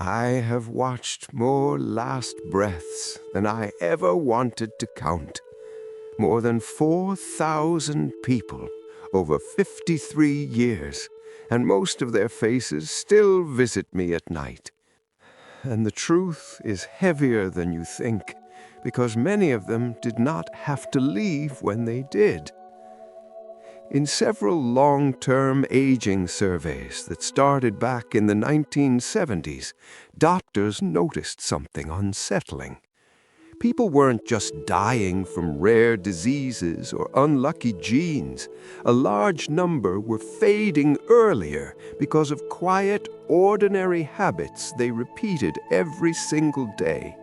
I have watched more last breaths than I ever wanted to count. More than 4,000 people over 53 years, and most of their faces still visit me at night. And the truth is heavier than you think, because many of them did not have to leave when they did. In several long-term aging surveys that started back in the 1970s, doctors noticed something unsettling. People weren't just dying from rare diseases or unlucky genes. A large number were fading earlier because of quiet, ordinary habits they repeated every single day.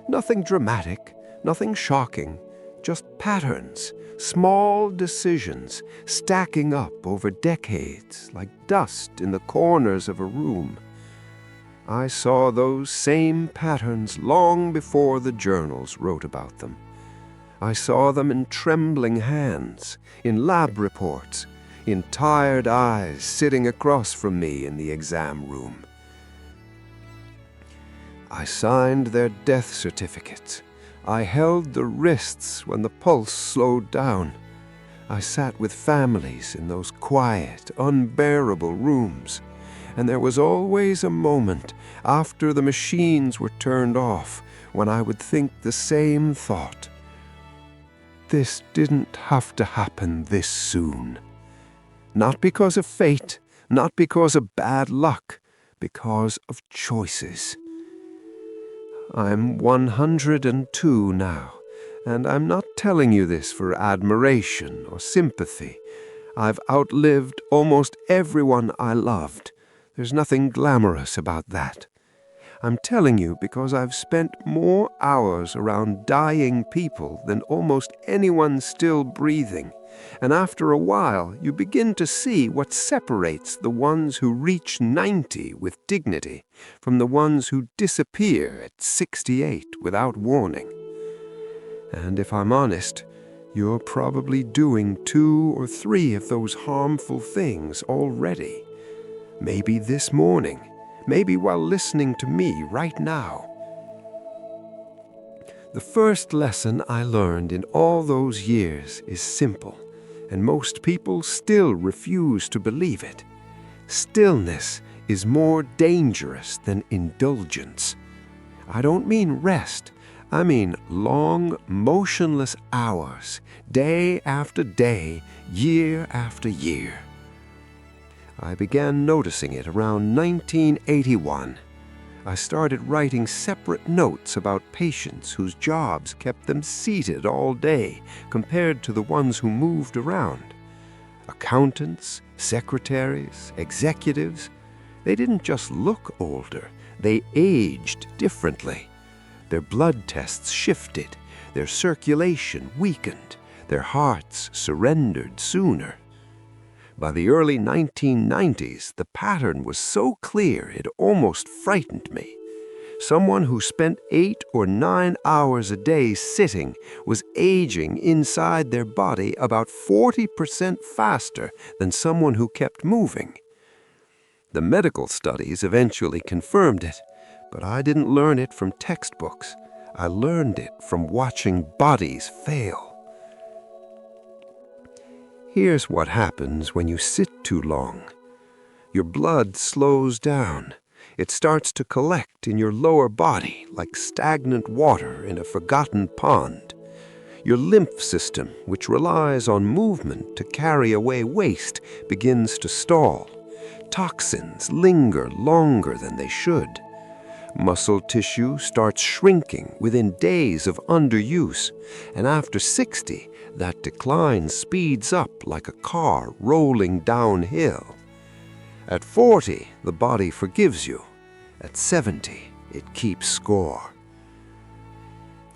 Nothing dramatic, nothing shocking, just patterns, small decisions stacking up over decades like dust in the corners of a room. I saw those same patterns long before the journals wrote about them. I saw them in trembling hands, in lab reports, in tired eyes sitting across from me in the exam room. I signed their death certificates. I held the wrists when the pulse slowed down. I sat with families in those quiet, unbearable rooms, and there was always a moment after the machines were turned off when I would think the same thought. This didn't have to happen this soon. Not because of fate, not because of bad luck, because of choices. I'm 102 now, and I'm not telling you this for admiration or sympathy. I've outlived almost everyone I loved. There's nothing glamorous about that. I'm telling you because I've spent more hours around dying people than almost anyone still breathing. And after a while, you begin to see what separates the ones who reach 90 with dignity from the ones who disappear at 68 without warning. And if I'm honest, you're probably doing 2 or 3 of those harmful things already. Maybe this morning, maybe while listening to me right now. The first lesson I learned in all those years is simple, and most people still refuse to believe it. Stillness is more dangerous than indulgence. I don't mean rest. I mean long, motionless hours, day after day, year after year. I began noticing it around 1981. I started writing separate notes about patients whose jobs kept them seated all day compared to the ones who moved around. Accountants, secretaries, executives, they didn't just look older, they aged differently. Their blood tests shifted, their circulation weakened, their hearts surrendered sooner. By the early 1990s, the pattern was so clear it almost frightened me. Someone who spent 8 or 9 hours a day sitting was aging inside their body about 40% faster than someone who kept moving. The medical studies eventually confirmed it, but I didn't learn it from textbooks. I learned it from watching bodies fail. Here's what happens when you sit too long. Your blood slows down. It starts to collect in your lower body like stagnant water in a forgotten pond. Your lymph system, which relies on movement to carry away waste, begins to stall. Toxins linger longer than they should. Muscle tissue starts shrinking within days of underuse, and after 60, that decline speeds up like a car rolling downhill. At 40, the body forgives you. At 70, it keeps score.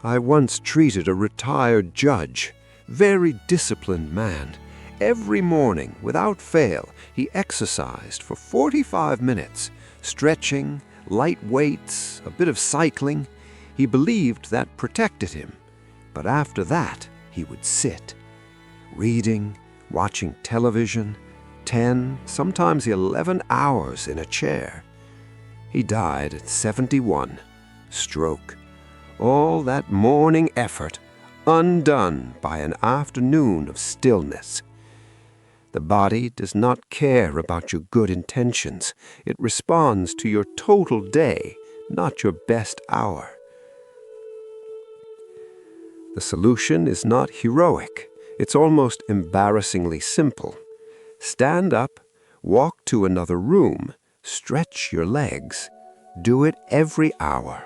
I once treated a retired judge, very disciplined man. Every morning, without fail, he exercised for 45 minutes, stretching, light weights, a bit of cycling. He believed that protected him. But after that, he would sit, reading, watching television, 10, sometimes 11 hours in a chair. He died at 71. Stroke. All that morning effort undone by an afternoon of stillness. The body does not care about your good intentions. It responds to your total day, not your best hour. The solution is not heroic. It's almost embarrassingly simple. Stand up, walk to another room, stretch your legs. Do it every hour.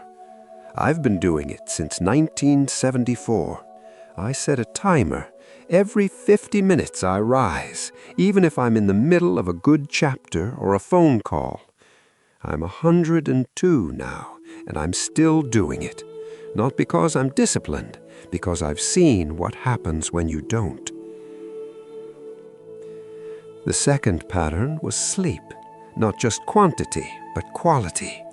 I've been doing it since 1974. I set a timer. Every 50 minutes I rise, even if I'm in the middle of a good chapter or a phone call. I'm 102 now, and I'm still doing it. Not because I'm disciplined, because I've seen what happens when you don't. The second pattern was sleep, not just quantity, but quality.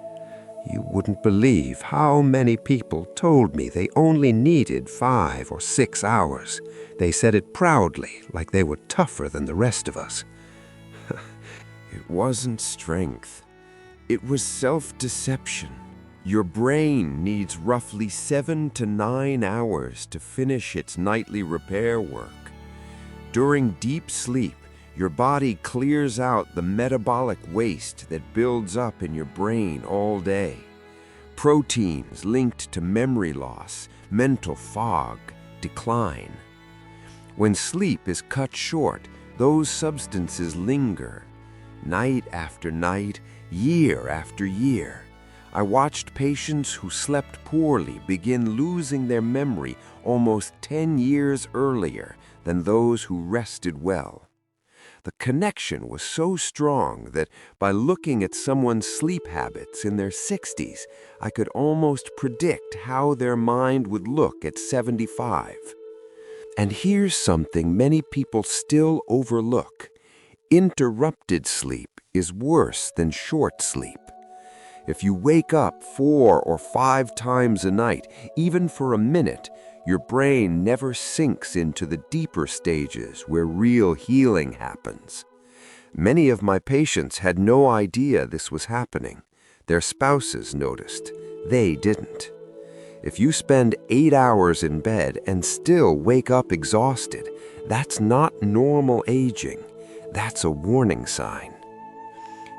You wouldn't believe how many people told me they only needed 5 or 6 hours. They said it proudly, like they were tougher than the rest of us. It wasn't strength. It was self-deception. Your brain needs roughly 7 to 9 hours to finish its nightly repair work. During deep sleep, your body clears out the metabolic waste that builds up in your brain all day. Proteins linked to memory loss, mental fog, decline. When sleep is cut short, those substances linger. Night after night, year after year. I watched patients who slept poorly begin losing their memory almost 10 years earlier than those who rested well. The connection was so strong that by looking at someone's sleep habits in their 60s, I could almost predict how their mind would look at 75. And here's something many people still overlook. Interrupted sleep is worse than short sleep. If you wake up 4 or 5 times a night, even for a minute, your brain never sinks into the deeper stages where real healing happens. Many of my patients had no idea this was happening. Their spouses noticed. They didn't. If you spend 8 hours in bed and still wake up exhausted, that's not normal aging. That's a warning sign.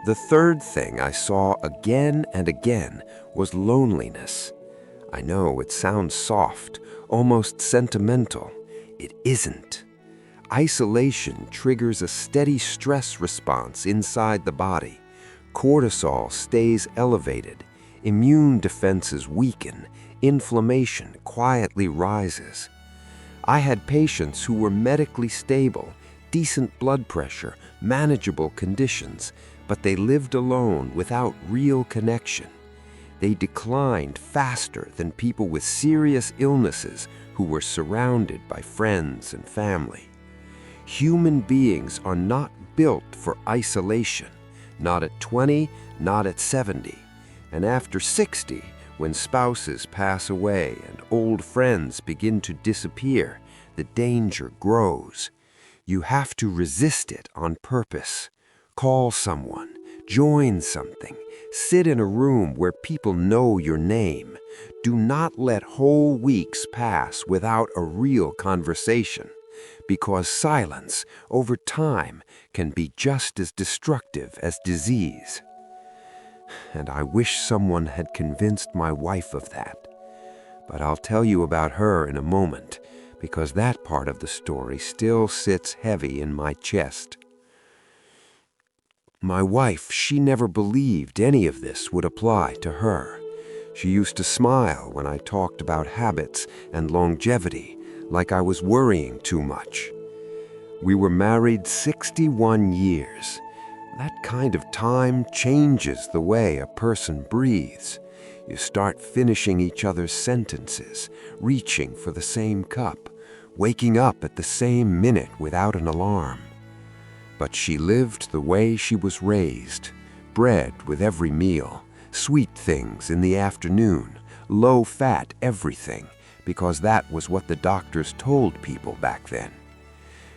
The third thing I saw again and again was loneliness. I know it sounds soft, almost sentimental. It isn't. Isolation triggers a steady stress response inside the body. Cortisol stays elevated. Immune defenses weaken. Inflammation quietly rises. I had patients who were medically stable, decent blood pressure, manageable conditions, but they lived alone without real connection. They declined faster than people with serious illnesses who were surrounded by friends and family. Human beings are not built for isolation, not at 20, not at 70. And after 60, when spouses pass away and old friends begin to disappear, the danger grows. You have to resist it on purpose. Call someone, join something, sit in a room where people know your name. Do not let whole weeks pass without a real conversation, because silence, over time, can be just as destructive as disease. And I wish someone had convinced my wife of that. But I'll tell you about her in a moment, because that part of the story still sits heavy in my chest. My wife, she never believed any of this would apply to her. She used to smile when I talked about habits and longevity, like I was worrying too much. We were married 61 years. That kind of time changes the way a person breathes. You start finishing each other's sentences, reaching for the same cup, waking up at the same minute without an alarm. But she lived the way she was raised, bread with every meal, sweet things in the afternoon, low-fat everything, because that was what the doctors told people back then.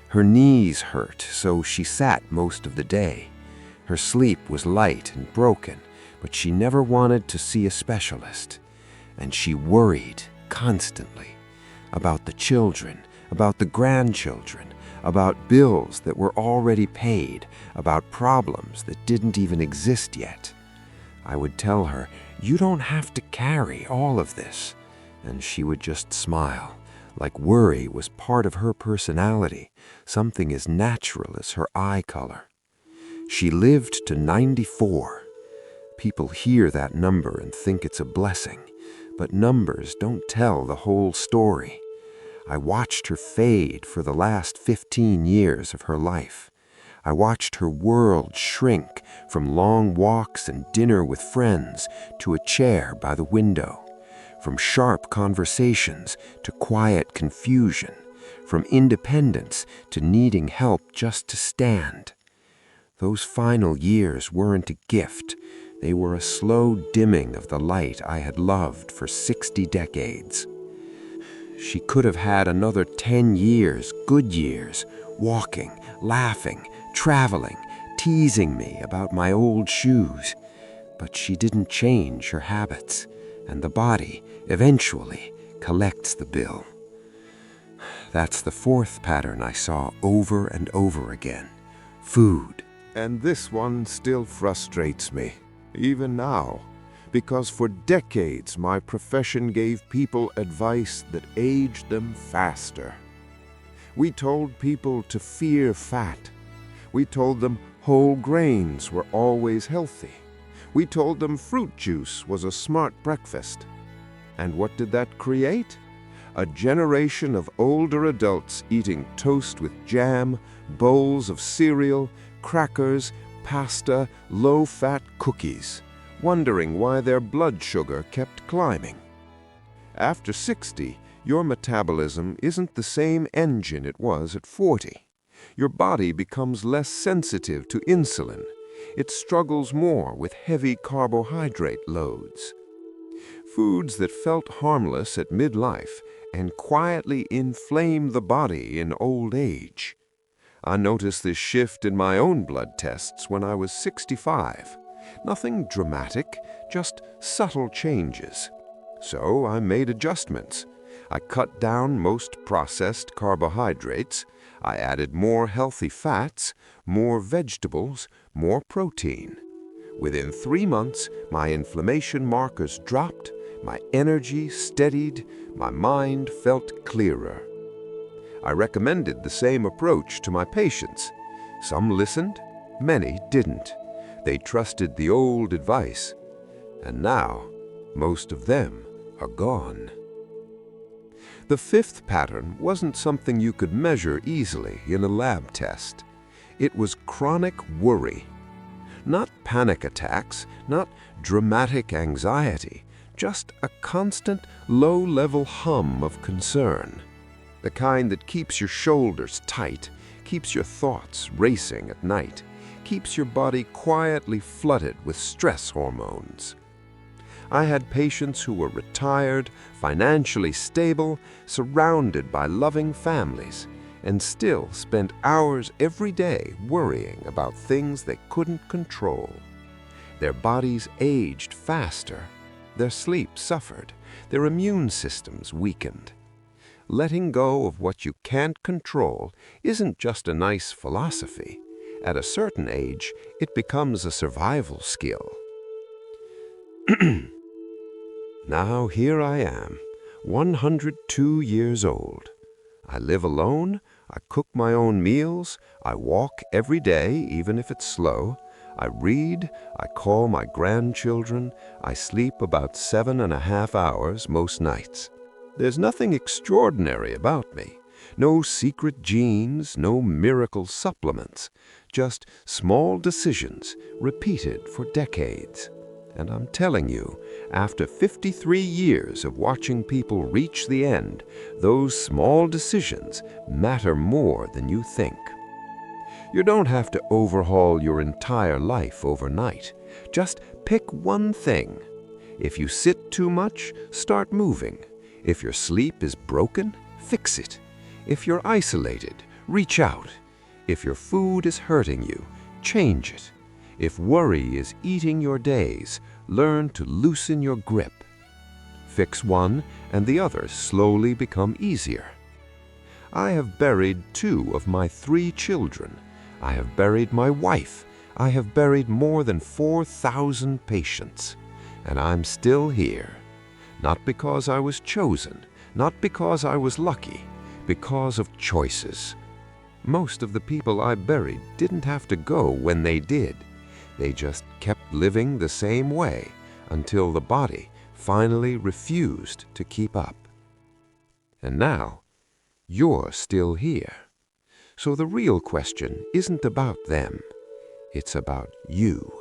Her knees hurt, so she sat most of the day. Her sleep was light and broken, but she never wanted to see a specialist. And she worried constantly about the children, about the grandchildren, about bills that were already paid, about problems that didn't even exist yet. I would tell her, "You don't have to carry all of this." And she would just smile, like worry was part of her personality, something as natural as her eye color. She lived to 94. People hear that number and think it's a blessing, but numbers don't tell the whole story. I watched her fade for the last 15 years of her life. I watched her world shrink from long walks and dinner with friends to a chair by the window, from sharp conversations to quiet confusion, from independence to needing help just to stand. Those final years weren't a gift. They were a slow dimming of the light I had loved for 60 decades. She could have had another 10 years, good years, walking, laughing, traveling, teasing me about my old shoes. But she didn't change her habits, and the body, eventually, collects the bill. That's the fourth pattern I saw over and over again. Food. And this one still frustrates me, even now, because for decades my profession gave people advice that aged them faster. We told people to fear fat. We told them whole grains were always healthy. We told them fruit juice was a smart breakfast. And what did that create? A generation of older adults eating toast with jam, bowls of cereal, crackers, pasta, low-fat cookies, wondering why their blood sugar kept climbing. After 60, your metabolism isn't the same engine it was at 40. Your body becomes less sensitive to insulin. It struggles more with heavy carbohydrate loads. Foods that felt harmless at midlife and quietly inflame the body in old age. I noticed this shift in my own blood tests when I was 65. Nothing dramatic, just subtle changes. So I made adjustments. I cut down most processed carbohydrates. I added more healthy fats, more vegetables, more protein. Within 3 months, my inflammation markers dropped, my energy steadied, my mind felt clearer. I recommended the same approach to my patients. Some listened, many didn't. They trusted the old advice. And now, most of them are gone. The fifth pattern wasn't something you could measure easily in a lab test. It was chronic worry. Not panic attacks, not dramatic anxiety, just a constant, low-level hum of concern. The kind that keeps your shoulders tight, keeps your thoughts racing at night, keeps your body quietly flooded with stress hormones. I had patients who were retired, financially stable, surrounded by loving families, and still spent hours every day worrying about things they couldn't control. Their bodies aged faster, their sleep suffered, their immune systems weakened. Letting go of what you can't control isn't just a nice philosophy. At a certain age, it becomes a survival skill. Now here I am, 102 years old. I live alone, I cook my own meals, I walk every day, even if it's slow. I read, I call my grandchildren, I sleep about 7.5 hours most nights. There's nothing extraordinary about me. No secret genes, no miracle supplements. Just small decisions repeated for decades. And I'm telling you, after 53 years of watching people reach the end, those small decisions matter more than you think. You don't have to overhaul your entire life overnight. Just pick one thing. If you sit too much, start moving. If your sleep is broken, fix it. If you're isolated, reach out. If your food is hurting you, change it. If worry is eating your days, learn to loosen your grip. Fix one, and the others slowly become easier. I have buried 2 of my 3 children. I have buried my wife. I have buried more than 4,000 patients. And I'm still here. Not because I was chosen, not because I was lucky, because of choices. Most of the people I buried didn't have to go when they did. They just kept living the same way until the body finally refused to keep up. And now, you're still here. So the real question isn't about them. It's about you.